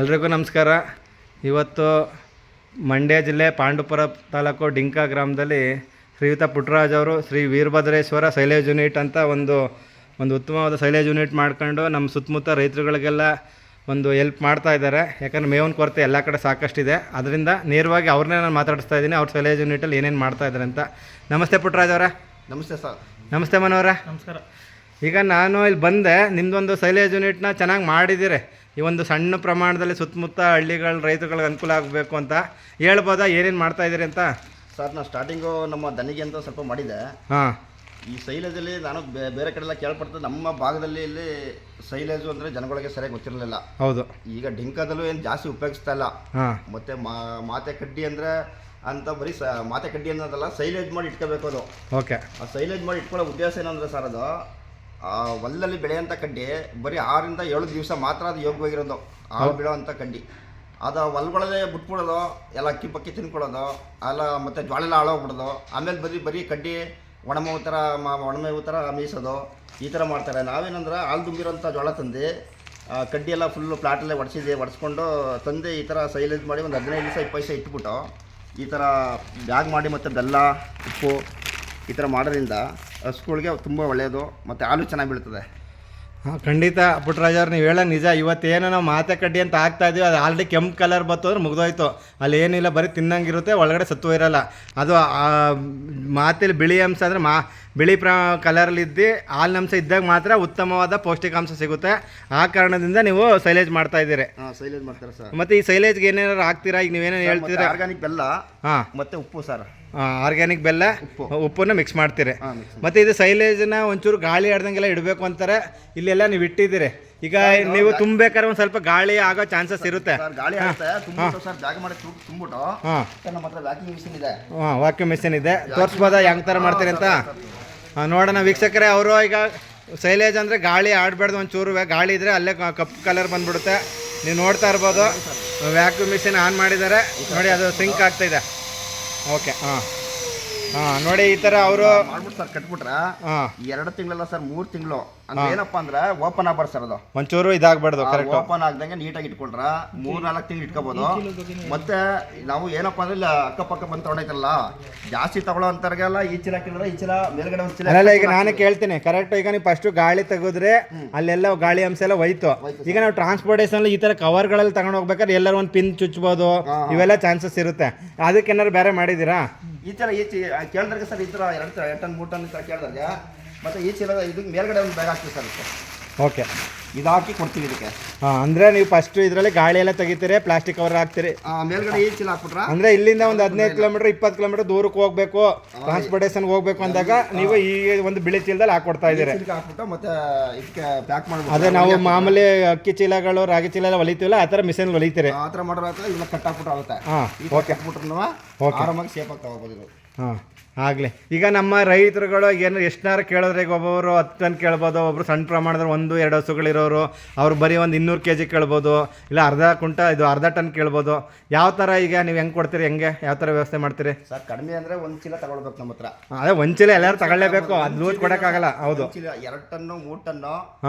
ಎಲ್ರಿಗೂ ನಮಸ್ಕಾರ. ಇವತ್ತು ಮಂಡ್ಯ ಜಿಲ್ಲೆ ಪಾಂಡುಪುರ ತಾಲೂಕು ಡಿಂಕ ಗ್ರಾಮದಲ್ಲಿ ಶ್ರೀಯುತ ಪುಟ್ಟರಾಜ್ ಅವರು ಶ್ರೀ ವೀರಭದ್ರೇಶ್ವರ ಸೈಲೇಜ್ ಯೂನಿಟ್ ಅಂತ ಒಂದು ಉತ್ತಮವಾದ ಸೈಲೇಜ್ ಯೂನಿಟ್ ಮಾಡ್ಕೊಂಡು ನಮ್ಮ ಸುತ್ತಮುತ್ತ ರೈತರುಗಳಿಗೆಲ್ಲ ಒಂದು ಹೆಲ್ಪ್ ಮಾಡ್ತಾ ಇದ್ದಾರೆ. ಯಾಕಂದರೆ ಮೇವಿನ ಕೊರತೆ ಎಲ್ಲ ಕಡೆ ಸಾಕಷ್ಟಿದೆ. ಅದರಿಂದ ನೇರವಾಗಿ ಅವ್ರನ್ನೇ ನಾನು ಮಾತಾಡಿಸ್ತಾ ಇದ್ದೀನಿ, ಅವ್ರ ಸೈಲೇಜ್ ಯೂನಿಟಲ್ಲಿ ಏನೇನು ಮಾಡ್ತಾ ಇದ್ದಾರೆ ಅಂತ. ನಮಸ್ತೆ ಪುಟ್ಟರಾಜ್ ಅವರ. ನಮಸ್ತೆ ಸರ್. ನಮಸ್ತೆ ಮನೋರ. ನಮಸ್ಕಾರ. ಈಗ ನಾನು ಇಲ್ಲಿ ಬಂದೆ, ನಿಮ್ಮದೊಂದು ಸೈಲೇಜ್ ಯೂನಿಟ್ನ ಚೆನ್ನಾಗಿ ಮಾಡಿದ್ದೀರಿ. ಈ ಒಂದು ಸಣ್ಣ ಪ್ರಮಾಣದಲ್ಲಿ ಸುತ್ತಮುತ್ತ ಹಳ್ಳಿಗಳ ರೈತರುಗಳಿಗೆ ಅನುಕೂಲ ಆಗಬೇಕು ಅಂತ ಹೇಳ್ಬೋದಾ, ಏನೇನು ಮಾಡ್ತಾಯಿದ್ದೀರಿ ಅಂತ? ಸರ್, ನಾನು ಸ್ಟಾರ್ಟಿಂಗು ನಮ್ಮ ದನಿಗೆ ಅಂತ ಸ್ವಲ್ಪ ಮಾಡಿದ್ದೆ. ಹಾಂ, ಈ ಸೈಲೇಜಲ್ಲಿ ನಾನು ಬೇರೆ ಕಡೆಲ್ಲ ಕೇಳ್ಪಡ್ತದೆ. ನಮ್ಮ ಭಾಗದಲ್ಲಿ ಇಲ್ಲಿ ಸೈಲೇಜು ಅಂದರೆ ಜನಗಳಿಗೆ ಸರಿಯಾಗಿ ಗೊತ್ತಿರಲಿಲ್ಲ. ಹೌದು. ಈಗ ಡಿಂಕದಲ್ಲೂ ಏನು ಜಾಸ್ತಿ ಉಪಯೋಗಿಸ್ತಾ ಇಲ್ಲ. ಹಾಂ. ಮತ್ತು ಮಾತೆ ಕಡ್ಡಿ ಅಂದರೆ ಅಂತ ಬರೀ ಮಾತೆ ಕಡ್ಡಿ ಅನ್ನೋದಲ್ಲ, ಸೈಲೇಜ್ ಮಾಡಿ ಇಟ್ಕೋಬೇಕು ಅದು. ಓಕೆ. ಆ ಸೈಲೇಜ್ ಮಾಡಿ ಇಟ್ಕೊಳ್ಳೋ ಉದ್ದೇಶ ಏನಂದರೆ ಸರ್, ಅದು ಹೊಲದಲ್ಲಿ ಬೆಳೆಯೋಂಥ ಕಡ್ಡಿ ಬರೀ 6 ರಿಂದ 7 ದಿವಸ ಮಾತ್ರ ಅದು ಯೋಗ್ಯವಾಗಿರೋದು. ಹಾಳು ಬೀಳೋವಂಥ ಕಡ್ಡಿ ಅದು ಹೊಲಗಳಲ್ಲೇ ಬಿಟ್ಬಿಡೋದು, ಎಲ್ಲ ಅಕ್ಕಿ ಪಕ್ಕಿ ತಿನ್ಕೊಳ್ಳೋದು, ಎಲ್ಲ ಮತ್ತು ಜ್ವಾಳ ಎಲ್ಲ ಹಾಳೋಗ್ಬಿಡೋದು. ಆಮೇಲೆ ಬರೀ ಕಡ್ಡಿ ಒಣಮೇವು ಥರ ಮೀಸೋದು, ಈ ಥರ ಮಾಡ್ತಾರೆ. ನಾವೇನಂದ್ರೆ ಹಾಲು ತುಂಬಿರೋಂಥ ಜ್ವಾಳ ತಂದು ಕಡ್ಡಿ ಎಲ್ಲ ಫುಲ್ಲು ಪ್ಲಾಟಲ್ಲೇ ಒಡಿಸ್ಕೊಂಡು ತಂದು ಈ ಥರ ಸೈಲೇಜ್ ಮಾಡಿ ಒಂದು 15 ದಿವಸ 20 ದಿವಸ ಇಟ್ಬಿಟ್ಟು ಈ ಥರ ಬ್ಯಾಗ್ ಮಾಡಿ ಮತ್ತು ಬೆಲ್ಲ ಉಪ್ಪು ಈ ಥರ ಮಾಡೋದ್ರಿಂದ ಹಸುಗಳಿಗೆ ತುಂಬ ಒಳ್ಳೆಯದು ಮತ್ತು ಹಾಲು ಚೆನ್ನಾಗಿ ಬೀಳ್ತದೆ. ಹಾಂ, ಖಂಡಿತ ಪುಟ್ಟರಾಜ್ ಅವ್ರು ನೀವು ಹೇಳೋದು ನಿಜ. ಇವತ್ತೇನೋ ನಾವು ಮಾತೆ ಕಡ್ಡಿ ಅಂತ ಹಾಕ್ತಾ ಇದೀವಿ, ಅದು ಆಲ್ರೆಡಿ ಕೆಂಪು ಕಲರ್ ಬರ್ತದ್ರೆ ಮುಗಿದೋಯ್ತು. ಅಲ್ಲಿ ಏನಿಲ್ಲ, ಬರೀ ತಿನ್ನಂಗಿರುತ್ತೆ, ಒಳಗಡೆ ಸತ್ವ ಇರೋಲ್ಲ. ಅದು ಮಾತಲ್ಲಿ ಬಿಳಿ ಅಂಶ ಅಂದರೆ ಬಿಳಿ ಕಲರಲ್ಲಿದ್ದು ಹಾಲಿನಂಶ ಇದ್ದಾಗ ಮಾತ್ರ ಉತ್ತಮವಾದ ಪೌಷ್ಟಿಕಾಂಶ ಸಿಗುತ್ತೆ. ಆ ಕಾರಣದಿಂದ ನೀವು ಸೈಲೇಜ್ ಮಾಡ್ತಾ ಇದ್ದೀರಿ. ಸೈಲೇಜ್ ಮಾಡ್ತಾರೆ ಸರ್. ಮತ್ತು ಈ ಸೈಲೇಜ್ಗೆ ಏನೇನಾರು ಹಾಕ್ತೀರಾ? ಈಗ ನೀವೇನೇನು ಹೇಳ್ತೀರಾ? ಆರ್ಗಾನಿಕ್ ಬೆಲ್ಲ. ಹಾಂ. ಮತ್ತು ಉಪ್ಪು ಸರ್. ಆರ್ಗ್ಯಾನಿಕ್ ಬೆಲ್ಲ, ಉಪ್ಪನ್ನು ಮಿಕ್ಸ್ ಮಾಡ್ತೀರಿ. ಮತ್ತು ಇದು ಸೈಲೇಜನ್ನ ಒಂಚೂರು ಗಾಳಿ ಆಡ್ದಂಗೆಲ್ಲ ಇಡಬೇಕು ಅಂತಾರೆ. ಇಲ್ಲೆಲ್ಲ ನೀವು ಇಟ್ಟಿದ್ದೀರಿ. ಈಗ ನೀವು ತುಂಬಬೇಕಾದ್ರೆ ಒಂದು ಸ್ವಲ್ಪ ಗಾಳಿ ಆಗೋ ಚಾನ್ಸಸ್ ಇರುತ್ತೆ. ಗಾಳಿ ಆಗುತ್ತೆ ಸರ್. ಜಾಗ ಮಾಡಿ ತುಂಬಿಟ್ಟು ನಮ್ಮ ಹತ್ರ ವ್ಯಾಕ್ಯೂಮ್ ಮಿಷಿನ್ ಇದೆ. ವ್ಯಾಕ್ಯೂಮ್ ಮಿಷಿನ್ ಇದೆ. ತೋರಿಸ್ಬೋದಾ ಹೆಂಗೆ ಥರ ಮಾಡ್ತೀರಿ ಅಂತ? ನೋಡೋಣ ವೀಕ್ಷಕರೇ. ಅವರು ಈಗ ಸೈಲೇಜ್ ಅಂದರೆ ಗಾಳಿ ಆಡಬಾರ್ದು, ಒಂಚೂರು ಗಾಳಿ ಇದ್ದರೆ ಅಲ್ಲೇ ಕಪ್ಪು ಕಲರ್ ಬಂದ್ಬಿಡುತ್ತೆ. ನೀವು ನೋಡ್ತಾ ಇರ್ಬೋದು, ವ್ಯಾಕ್ಯೂಮ್ ಮಿಷಿನ್ ಆನ್ ಮಾಡಿದ್ದಾರೆ ನೋಡಿ, ಅದು ಸಿಂಕ್ ಆಗ್ತಾಯಿದೆ. ಓಕೆ. ನೋಡಿ ಈ ಥರ ಅವರು ಮಾಡ್ಬಿಟ್ಟು ಸರ್ ಕಟ್ಬಿಟ್ರೆ 2 ತಿಂಗಳಲ್ಲ ಸರ್, 3 ತಿಂಗಳು ಅಂದ್ರೆ ಏನಪ್ಪಾ ಅಂದ್ರೆ ಓಪನ್ ಆಗ್ಬಾರ್ದು ಸರ್. ಅದು ಒಂಚೂರು ಇದಾಗಬಾರ್ದು. ಕರೆಕ್ಟ್. ಓಪನ್ ಆಗ್ದಂಗೆ ನೀಟಾಗಿ ಇಟ್ಕೊಂಡ್ರ 3-4 ತಿಂಗಳು ಇಟ್ಕೋಬಹುದು. ಮತ್ತೆ ನಾವು ಏನಪ್ಪಾ ಅಂದ್ರೆ ಇಲ್ಲ ಅಕ್ಕಪಕ್ಕ ಬಂದು ತಗೊಂಡೈತಲ್ಲ, ಜಾಸ್ತಿ ತಗೊಳ್ಳೋ ಅಂತರ್ಗೆಲ್ಲ ಈ ಚೀಲ ಕೇಳಿದ್ರೆ ಈ ಚೀಲ ಮೇಲ್ಗಡೆ ಒಂದು ಚೀಲ. ಅಲ್ಲ, ಈಗ ನಾನು ಕೇಳ್ತೀನಿ ಕರೆಕ್ಟ್. ಈಗ ನೀವು ಫಸ್ಟ್ ಗಾಳಿ ತೆಗೆದ್ರೆ ಅಲ್ಲೆಲ್ಲ ಗಾಳಿ ಅಂಶ ಎಲ್ಲ ಹೋಯ್ತು. ಈಗ ನಾವು ಟ್ರಾನ್ಸ್ಪೋರ್ಟೇಷನ್ ಈ ತರ ಕವರ್ಗಳಲ್ಲಿ ತಗೊಂಡು ಹೋಗ್ಬೇಕಾದ್ರೆ ಎಲ್ಲರೂ ಒಂದು ಪಿನ್ ಚುಚ್ಬೋದು, ಇವೆಲ್ಲ ಚಾನ್ಸಸ್ ಇರುತ್ತೆ. ಅದಕ್ಕೆ ಏನಾದ್ರು ಬೇರೆ ಮಾಡಿದ್ದೀರಾ? ಈ ಥರ ಕೇಳಿದ್ರೆ ಸರ್, ಈ ಥರ 2 ಟನ್ 3 ಟನ್ ಕೇಳಿದ್ರೆ ಮತ್ತೆ ಈ ಚೀಲ ಇದಕ್ಕೆ ಮೇಲ್ಗಡೆ ಒಂದು ಬ್ಯಾಗ್ ಹಾಕ್ತೀವಿ ಸರ್. ಓಕೆ. ಇದು ಹಾಕಿ ಕೊಡ್ತೀವಿ ಇದಕ್ಕೆ. ಅಂದರೆ ನೀವು ಫಸ್ಟ್ ಇದರಲ್ಲಿ ಗಾಳಿ ಎಲ್ಲ ತೆಗಿತೀರಿ, ಪ್ಲಾಸ್ಟಿಕ್ ಕವರ್ ಹಾಕ್ತೀರಿ. ಮೇಲ್ಗಡೆ ಈ ಚೀಲ ಹಾಕ್ಬಿಟ್ರೆ ಅಂದರೆ ಇಲ್ಲಿಂದ ಒಂದು 15 ಕಿಲೋಮೀಟರ್ 20 ಕಿಲೋಮೀಟರ್ ದೂರಕ್ಕೆ ಹೋಗ್ಬೇಕು, ಟ್ರಾನ್ಸ್ಪೋರ್ಟೇಷನ್ ಹೋಗ್ಬೇಕು ಅಂದಾಗ ನೀವು ಈ ಒಂದು ಬಿಳಿ ಚೀಲದಲ್ಲಿ ಹಾಕೊಡ್ತಾ ಇದ್ದೀರಿ. ಹಾಕ್ಬಿಟ್ಟು ಮತ್ತೆ ಇದಕ್ಕೆ ಪ್ಯಾಕ್ ಮಾಡ್ಬಿಟ್ಟು ಅದೇ ನಾವು ಮಾಮೂಲಿ ಅಕ್ಕಿ ಚೀಲಗಳು ರಾಗಿ ಚೀಲ ಎಲ್ಲ ಹೊಲಿತೀವಲ್ಲ, ಆ ಥರ ಮಿಷನ್ ಹೊಲಿತೀರಿ. ಆ ಥರ ಮಾಡೋದು ಇಲ್ಲ, ಕಟ್ ಹಾಕ್ಬಿಟ್ಟು ಆಗುತ್ತೆ. ಓಕೆ. ಹಾಕ್ಬಿಟ್ರು ಆರಾಮಾಗಿ ಸೇಫ್ ಆಗಿ ತಗೋಬೋದು ಇದು. ಆಗಲಿ. ಈಗ ನಮ್ಮ ರೈತರುಗಳು ಏನು ಎಷ್ಟನಾರು ಕೇಳಿದ್ರೆ, ಈಗ ಒಬ್ಬೊಬ್ಬರು 10 ಟನ್ ಕೇಳ್ಬೋದು, ಒಬ್ಬರು ಸಣ್ಣ ಪ್ರಮಾಣದಲ್ಲಿ 1-2 ಹಸುಗಳಿರೋರು ಅವ್ರು ಬರೀ ಒಂದು 200 kg ಕೇಳ್ಬೋದು, ಇಲ್ಲ ಅರ್ಧ ಟನ್ ಕೇಳ್ಬೋದು. ಯಾವ ಥರ ಈಗ ನೀವು ಹೆಂಗೆ ಕೊಡ್ತೀರಿ, ಹೆಂಗೆ ಯಾವ ಥರ ವ್ಯವಸ್ಥೆ ಮಾಡ್ತೀರಿ ಸರ್? ಕಡಿಮೆ ಅಂದರೆ 1 ಚೀಲ ತಗೊಳ್ಬೇಕು ನಮ್ಮ ಹತ್ರ. ಅದೇ 1 ಚೀಲ ಎಲ್ಲರೂ ತಗೊಳ್ಳೇಬೇಕು, ಅದು ಲೂಸ್ ಕೊಡೋಕ್ಕಾಗಲ್ಲ. ಹೌದು. 2 ಟನ್ನು 3 ಟನ್ನು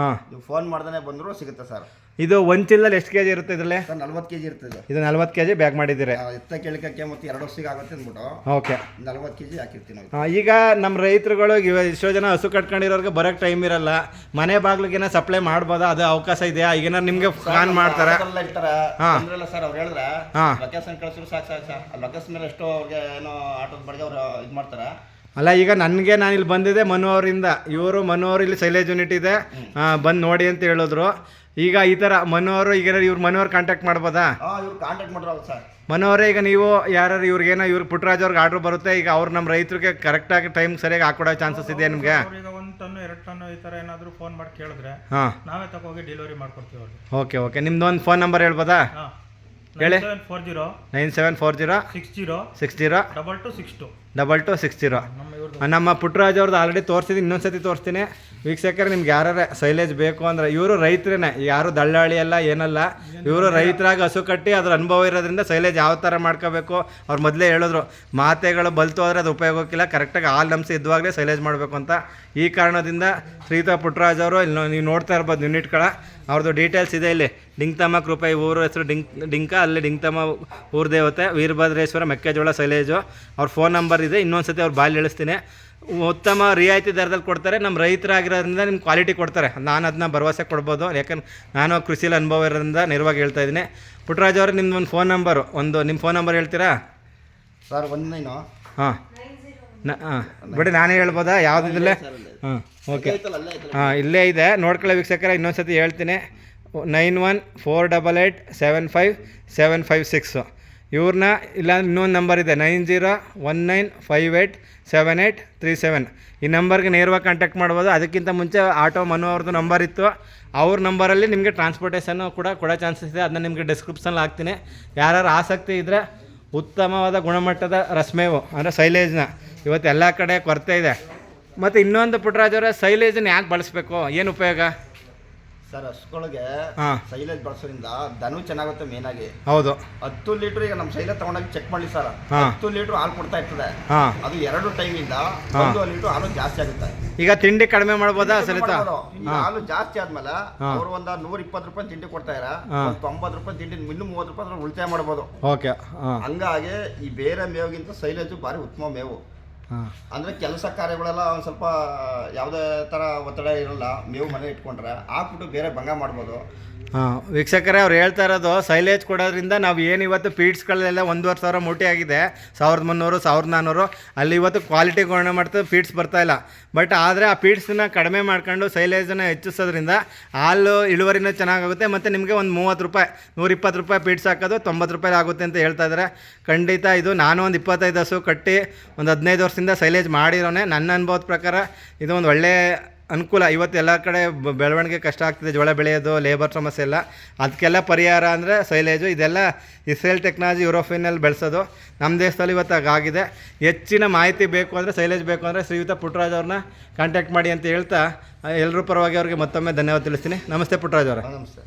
ನೀವು ಫೋನ್ ಮಾಡ್ದೇ ಬಂದರೂ ಸಿಗುತ್ತೆ ಸರ್. ಇದು 1 ಚೀಲದಲ್ಲಿ ಎಷ್ಟು kg ಇರುತ್ತೆ? ಇದರಲ್ಲಿ 40 kg ಇರ್ತದೆ. ಇದು 40 kg ಬ್ಯಾಗ್ ಮಾಡಿದ್ದೀರಿ. ಎತ್ತ ಕೇಳಿಕಕ್ಕೆ ಮತ್ತು 2 ವರ್ಷಕ್ಕೆ ಆಗುತ್ತೆ ಅಂದ್ಬಿಟ್ಟು ಓಕೆ 40 kg ಹಾಕಿರ್ತೀವಿ ನಾವು. ಈಗ ನಮ್ಮ ರೈತರುಗಳು ಎಷ್ಟೋ ಜನ ಹಸು ಕಟ್ಕೊಂಡಿರೋರಿಗೆ ಬರೋಕ್ಕೆ ಟೈಮ್ ಇರಲ್ಲ, ಮನೆ ಬಾಗ್ಲಿಗೇನ ಸಪ್ಲೈ ಮಾಡ್ಬೋದಾ? ಅದು ಅವಕಾಶ ಇದೆಯಾ? ಈಗೇನ ನಿಮ್ಗೆ ಫಾನ್ ಮಾಡ್ತಾರೆ ಸರ್. ಅವ್ರು ಹೇಳಿದ್ರೆ ಲೊಕೇಶನ್ ಕಳಿಸಿದ್ರು ಸಾಕು ಸರ್. ಲೊಕೇಶನ್ ಮೇಲೆ ಎಷ್ಟೋ ಅವ್ರಿಗೆ ಏನೋ ಆಟೋದ ಬಡಿಗೆ ಅವ್ರು ಇದು ಮಾಡ್ತಾರೆ. ಅಲ್ಲ, ಈಗ ನಾನು ಇಲ್ಲಿ ಬಂದಿದ್ದೆ ಮನು ಅವರಿಂದ. ಮನು ಅವರು ಇಲ್ಲಿ ಸೈಲೇಜ್ ಯೂನಿಟ್ ಇದೆ, ಬಂದು ನೋಡಿ ಅಂತ ಹೇಳಿದ್ರು. ಈಗ ಈ ಥರ ಮನು ಅವರು ಈಗ ಮನು ಕಾಂಟ್ಯಾಕ್ಟ್ ಮಾಡ್ಬೋದಾ? ಇವ್ರು ಕಾಂಟ್ಯಾಕ್ಟ್ ಮಾಡ್ಬೋದು ಸರ್. ಮನು ಅವರೇ, ಈಗ ನೀವು ಯಾರು ಇವ್ರಿಗೇನೋ ಪುಟ್ಟರಾಜ್ ಅವ್ರಿಗೆ ಆರ್ಡ್ರ್ ಬರುತ್ತೆ, ಈಗ ಅವ್ರು ನಮ್ಮ ರೈತರಿಗೆ ಕರೆಕ್ಟಾಗಿ ಟೈಮ್ ಸರಿಯಾಗಿ ಹಾಕೊಡೋ ಚಾನ್ಸಸ್ ಇದೆ ನಿಮಗೆ? ಈಗ 1 ಟನ್ 2 ಟನ್ ಈ ಥರ ಏನಾದರೂ ಫೋನ್ ಮಾಡಿ ಕೇಳಿದ್ರೆ ನಾವೇ ತಗೋಗಿ ಡೆಲಿವರಿ ಮಾಡ್ಕೊಡ್ತೀವಿ ಅವ್ರಿಗೆ. ಓಕೆ. ನಿಮ್ದು ಒಂದು ಫೋನ್ ನಂಬರ್ ಹೇಳ್ಬೋದಾ? ಹೇಳಿ. 9740 60 2262. ನಮ್ಮ ಪುಟ್ಟರಾಜ್ ಅವ್ರದ್ದು ಆಲ್ರೆಡಿ ತೋರಿಸಿದ್ದೀನಿ, ಇನ್ನೊಂದ್ಸತಿ ತೋರಿಸ್ತೀನಿ ವೀಕ್ಷಕರೇ ನಿಮ್ಗೆ ಯಾರು ಸೈಲೇಜ್ ಬೇಕು ಅಂದರೆ ಇವರು ರೈತರೇನೆ, ಯಾರು ದಳ್ಳಾಳಿ ಅಲ್ಲ ಏನಲ್ಲ, ಇವರು ರೈತರಾಗಿ ಹಸು ಕಟ್ಟಿ ಅದ್ರ ಅನುಭವ ಇರೋದ್ರಿಂದ ಸೈಲೇಜ್ ಯಾವ ಥರ ಮಾಡ್ಕೋಬೇಕು ಅವ್ರು ಮೊದಲೇ ಹೇಳಿದ್ರು. ಮಾತೆಗಳು ಬಲ್ತು ಆದರೆ ಅದು ಉಪಯೋಗಕ್ಕಿಲ್ಲ, ಕರೆಕ್ಟಾಗಿ ಹಾಲು ನಂಬಿಸಿ ಇದ್ವಾಗಲೇ ಸೈಲೇಜ್ ಮಾಡಬೇಕು ಅಂತ. ಈ ಕಾರಣದಿಂದ ಶ್ರೀಯುತ ಪುಟ್ಟರಾಜ್ ಅವರು ಇಲ್ಲಿ ನೀವು ನೋಡ್ತಾ ಇರ್ಬೋದು ಯೂನಿಟ್ಗಳ ಅವ್ರದ್ದು ಡೀಟೇಲ್ಸ್ ಇದೆ ಇಲ್ಲಿ. ಡಿಂಕ್ತಮ್ಮ ಕೃಪೆ, ಊರ ಹೆಸರು ಡಿಂಕ, ಅಲ್ಲಿ ಡಿಂಕ್ತಮ್ಮ ಊರ ದೇವತೆ ವೀರಭದ್ರೇಶ್ವರ ಮೆಕ್ಕೆಜೋಳ ಸೈಲೇಜು. ಅವ್ರ ಫೋನ್ ನಂಬರ್ ಇದೆ, ಇನ್ನೊಂದು ಸತಿ ಅವ್ರು ಬಾಯಲ್ಲಿ ಇಳಿಸ್ತೀನಿ. ಉತ್ತಮ ರಿಯಾಯಿತಿ ದರದಲ್ಲಿ ಕೊಡ್ತಾರೆ, ನಮ್ಮ ರೈತರಾಗಿರೋದ್ರಿಂದ ನಿಮ್ಗೆ ಕ್ವಾಲಿಟಿ ಕೊಡ್ತಾರೆ. ನಾನು ಅದನ್ನ ಭರವಸೆ ಕೊಡ್ಬೋದು, ಯಾಕಂದ್ರೆ ನಾನು ಕೃಷಿಲಿ ಅನುಭವ ಇರೋದ್ರಿಂದ ನೇರವಾಗಿ ಹೇಳ್ತಾ ಇದ್ದೀನಿ. ಪುಟ್ಟರಾಜ್ ಅವರು ನಿಮ್ದು ಒಂದು ಫೋನ್ ನಂಬರು, ನಿಮ್ಮ ಫೋನ್ ನಂಬರ್ ಹೇಳ್ತೀರಾ ಸರ್? 19 ಹಾಂ ಬಿಡಿ ನಾನೇ ಹೇಳ್ಬೋದಾ? ಯಾವುದಿಲ್ಲ? ಹಾಂ ಓಕೆ, ಹಾಂ ಇಲ್ಲೇ ಇದೆ ನೋಡ್ಕೊಳ್ಳೋ ವೀಕ್ಷಕರ. ಇನ್ನೊಂದು ಸತಿ ಹೇಳ್ತೀನಿ, 9148757756 ಇವ್ರನ್ನ. ಇಲ್ಲ ಇನ್ನೊಂದು ನಂಬರ್ ಇದೆ 9019587837. ಈ ನಂಬರ್ಗೆ ನೇರವಾಗಿ ಕಾಂಟ್ಯಾಕ್ಟ್ ಮಾಡ್ಬೋದು. ಅದಕ್ಕಿಂತ ಮುಂಚೆ ಆಟೋ ಮನು ಅವ್ರದ್ದು ನಂಬರ್ ಇತ್ತು, ಅವ್ರ ನಂಬರಲ್ಲಿ ನಿಮಗೆ ಟ್ರಾನ್ಸ್ಪೋರ್ಟೇಷನ್ನು ಕೂಡ ಕೊಡೋ ಚಾನ್ಸಸ್ ಇದೆ. ಅದನ್ನ ನಿಮಗೆ ಡಿಸ್ಕ್ರಿಪ್ಷನಲ್ಲಿ ಹಾಕ್ತೀನಿ. ಯಾರು ಆಸಕ್ತಿ ಇದ್ದರೆ ಉತ್ತಮವಾದ ಗುಣಮಟ್ಟದ ರಸ್ಮೇವು ಅಂದರೆ ಸೈಲೇಜ್ನ ಇವತ್ತು ಎಲ್ಲ ಕಡೆ ಕೊರತೆ ಇದೆ. ಮತ್ತು ಇನ್ನೊಂದು ಪುಟ್ಟರಾಜ್ ಅವರ ಸೈಲೇಜನ್ನು ಯಾಕೆ ಬಳಸಬೇಕು, ಏನು ಉಪಯೋಗ ಸರ್? ಹಸುಗಳಿಗೆ ಹಾಂ ಸೈಲೇಜ್ ಬಳಸೋದ್ರಿಂದ ದನ ಚೆನ್ನಾಗುತ್ತೆ. ಮೇನ್ ಆಗಿ ಹೌದು, 10 ಲೀಟ್ರ್ ಈಗ ನಮ್ಮ ಸೈಲೇಜ್ ತಗೊಂಡಾಗ ಚೆಕ್ ಮಾಡಿ ಸರ್, ಹಾಂ 10 ಲೀಟ್ರ್ ಹಾಲು ಕೊಡ್ತಾ ಇರ್ತದೆ. ಹಾಂ ಅದು 2 ಟೈಮಿಂದ 1 ಲೀಟ್ರ್ ಹಾಲು ಜಾಸ್ತಿ ಆಗುತ್ತೆ. ಈಗ ತಿಂಡಿ ಕಡಿಮೆ ಮಾಡ್ಬೋದಾ ಸರಿತ? ಹಾಲು ಜಾಸ್ತಿ ಆದ್ಮೇಲೆ ಅವರು ಒಂದು 120 ರೂಪಾಯಿ ತಿಂಡಿ ಕೊಡ್ತಾ ಇರ, 90 ರೂಪಾಯಿ ತಿಂಡಿ, ಇನ್ನೂ 30 ರೂಪಾಯಿ ಉಳಿತಾಯ ಮಾಡ್ಬೋದು. ಓಕೆ, ಹಾಂ. ಹಂಗಾಗಿ ಈ ಬೇರೆ ಮೇವಿಗಿಂತ ಸೈಲೇಜು ಭಾರಿ ಉತ್ತಮ ಮೇವು. ಹಾಂ, ಅಂದರೆ ಕೆಲಸ ಕಾರ್ಯಗಳೆಲ್ಲ ಒಂದು ಸ್ವಲ್ಪ ಯಾವುದೇ ಥರ ಒತ್ತಡ ಇರಲ್ಲ. ಮೇವು ಮನೆ ಇಟ್ಕೊಂಡ್ರೆ ಹಾಕ್ಬಿಟ್ಟು ಬೇರೆ ಭಂಗ ಮಾಡ್ಬೋದು. ಹಾಂ ವೀಕ್ಷಕರೇ, ಅವ್ರು ಹೇಳ್ತಾ ಇರೋದು ಸೈಲೇಜ್ ಕೊಡೋದ್ರಿಂದ ನಾವು ಏನು ಇವತ್ತು ಫೀಡ್ಸ್ಗಳೆಲ್ಲ 1,500 ಮೂಟೆ ಆಗಿದೆ, 1300 1400, ಅಲ್ಲಿ ಇವತ್ತು ಕ್ವಾಲಿಟಿ ಗುಣಮಟ್ಟದ ಫೀಡ್ಸ್ ಬರ್ತಾಯಿಲ್ಲ. ಬಟ್ ಆದರೆ ಆ ಫೀಡ್ಸನ್ನ ಕಡಿಮೆ ಮಾಡ್ಕೊಂಡು ಸೈಲೇಜನ್ನು ಹೆಚ್ಚಿಸೋದ್ರಿಂದ ಹಾಲು ಇಳುವರಿನೂ ಚೆನ್ನಾಗಾಗುತ್ತೆ. ಮತ್ತು ನಿಮಗೆ ಒಂದು 30 ರೂಪಾಯಿ 120 ರೂಪಾಯಿ ಫೀಡ್ಸ್ ಹಾಕೋದು 90 ರೂಪಾಯಿ ಆಗುತ್ತೆ ಅಂತ ಹೇಳ್ತಾ ಇದ್ದಾರೆ. ಖಂಡಿತ ಇದು ನಾನು ಒಂದು 25 ಹಸು ಕಟ್ಟಿ ಒಂದು 15 ವರ್ಷದಿಂದ ಸೈಲೇಜ್ ಮಾಡಿರೋನೆ. ನನ್ನ ಅನುಭವದ ಪ್ರಕಾರ ಇದು ಒಂದು ಒಳ್ಳೆಯ ಅನುಕೂಲ. ಇವತ್ತು ಎಲ್ಲ ಕಡೆ ಬೆಳವಣಿಗೆ ಕಷ್ಟ ಆಗ್ತಿದೆ, ಜೋಳ ಬೆಳೆಯೋದು, ಲೇಬರ್ ಸಮಸ್ಯೆ ಎಲ್ಲ, ಅದಕ್ಕೆಲ್ಲ ಪರಿಹಾರ ಅಂದರೆ ಸೈಲೇಜು. ಇದೆಲ್ಲ ಇಸ್ರೇಲ್ ಟೆಕ್ನಾಲಜಿ ಯುರೋಪಿನಲ್ಲಿ ಬೆಳೆಸೋದು, ನಮ್ಮ ದೇಶದಲ್ಲಿ ಇವತ್ತು ಆಗಿದೆ. ಹೆಚ್ಚಿನ ಮಾಹಿತಿ ಬೇಕು ಅಂದರೆ ಸೈಲೇಜ್ ಬೇಕು ಅಂದರೆ ಶ್ರೀಯುತ ಪುಟ್ಟರಾಜ್ ಅವ್ರನ್ನ ಕಾಂಟ್ಯಾಕ್ಟ್ ಮಾಡಿ ಅಂತ ಹೇಳ್ತಾ ಎಲ್ಲರೂ ಪರವಾಗಿ ಅವ್ರಿಗೆ ಮತ್ತೊಮ್ಮೆ ಧನ್ಯವಾದ ತಿಳಿಸ್ತೀನಿ. ನಮಸ್ತೆ ಪುಟ್ಟರಾಜ್ ಅವರೇ. ನಮಸ್ತೆ.